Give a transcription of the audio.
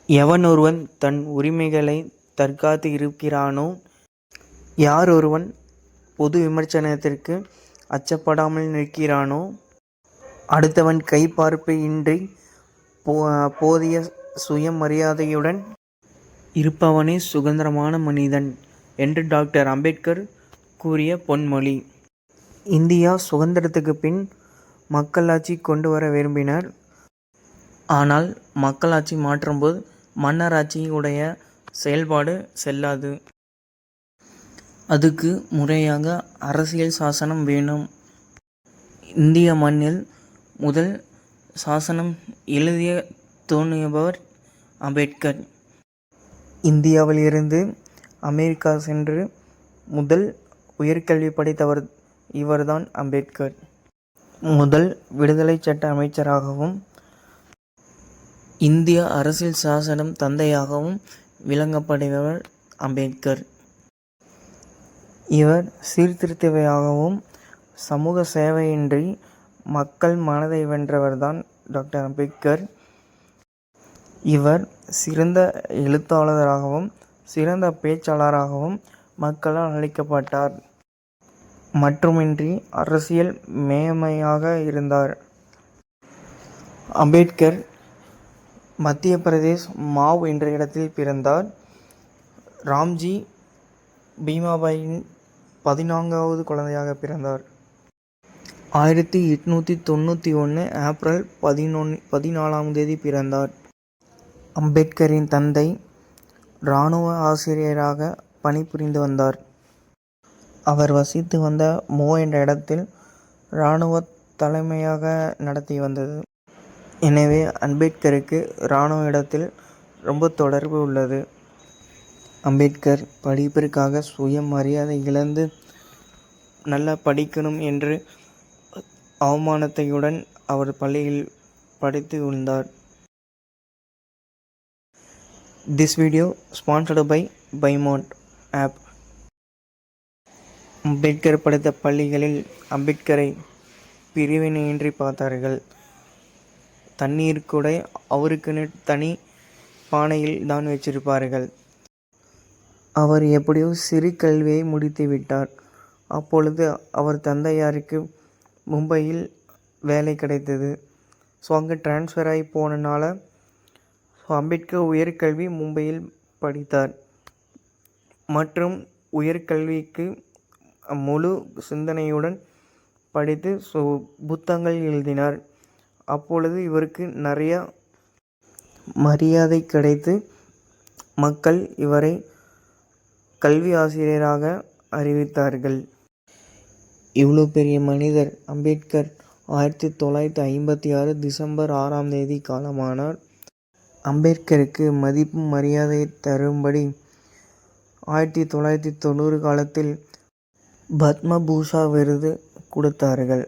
எவனொருவன் தன் உரிமைகளைத் தற்காத்து இருக்கிறானோ, யாரொருவன் பொது விமர்சனத்திற்கு அச்சப்படாமல் நிற்கிறானோ, அடுத்தவன் கைப்பார்ப்பு இன்றிப் போதிய சுயமரியாதையுடன் இருப்பவனே சுதந்திரமான மனிதன் என்று டாக்டர் அம்பேத்கர் கூறிய பொன்மொழி. இந்தியா சுதந்திரத்துக்குப் பின் மக்களாட்சி கொண்டுவர விரும்பினர். ஆனால் மக்களாட்சி மாற்றும்போது மன்னராட்சி உடைய செயல்பாடு செல்லாது. அதுக்கு முறையாக அரசியல் சாசனம் வேணும். இந்திய மண்ணில் முதல் சாசனம் எழுதத் துணிந்தவர் அம்பேத்கர். இந்தியாவில் இருந்து அமெரிக்கா சென்று முதல் உயர்கல்வி படித்தவர் இவர்தான் அம்பேத்கர். முதல் விடுதலைச் சட்ட அமைச்சராகவும் இந்திய அரசியல் சாசனம் தந்தையாகவும் விளங்கப்படுபவர் அம்பேத்கர். இவர் சீர்திருத்தவாதியாகவும் சமூக சேவையின்றி மக்கள் மனதை வென்றவர்தான் டாக்டர் அம்பேத்கர். இவர் சிறந்த எழுத்தாளராகவும் சிறந்த பேச்சாளராகவும் மக்களால் அழைக்கப்பட்டார். மட்டுமின்றி அரசியல் மேதையாக இருந்தார். அம்பேத்கர் மத்திய பிரதேச மாவ் என்ற இடத்தில் பிறந்தார். ராம்ஜி பீமாபாயின் 14வது குழந்தையாக பிறந்தார். 1891 ஏப்ரல் 14 பிறந்தார். அம்பேத்கரின் தந்தை இராணுவ ஆசிரியராக பணிபுரிந்து வந்தார். அவர் வசித்து வந்த மோ என்ற இடத்தில் இராணுவத் தலைமையாக நடத்தி வந்தது. எனவே அம்பேத்கருக்கு இராணுவ இடத்தில் ரொம்ப தொடர்பு உள்ளது. அம்பேத்கர் படிப்பிற்காக சுயமரியாதை இழந்து நல்லா படிக்கணும் என்று அவமானத்தையுடன் அவர் பள்ளியில் படித்து வந்தார். This video sponsored by Bymont app. Ambedkar படித்த பள்ளிகளில் அம்பேத்கரை பிரிவினையின்றி பார்த்தார்கள். தண்ணீர் கூட அவருக்குன்னு தனி பானையில் தான் வச்சிருப்பார்கள். அவர் எப்படியோ சிறு கல்வியை முடித்து விட்டார். அப்பொழுது அவர் தந்தையாருக்கு மும்பையில் வேலை கிடைத்தது. அங்கே டிரான்ஸ்ஃபர் ஆகி போனனால அம்பேத்கர் உயர்கல்வி மும்பையில் படித்தார். மற்றும் உயர்கல்விக்கு முழு சிந்தனையுடன் படித்து புத்தகங்கள் எழுதினார். அப்பொழுது இவருக்கு நிறைய மரியாதை கிடைத்து மக்கள் இவரை கல்வி ஆசிரியராக அறிவித்தார்கள். இவ்வளோ பெரிய மனிதர் அம்பேத்கர் 1956 டிசம்பர் 6 காலமானார். அம்பேத்கருக்கு மதிப்பு மரியாதை தரும்படி 1990 காலத்தில் பத்ம பூஷா விருது கொடுத்தார்கள்.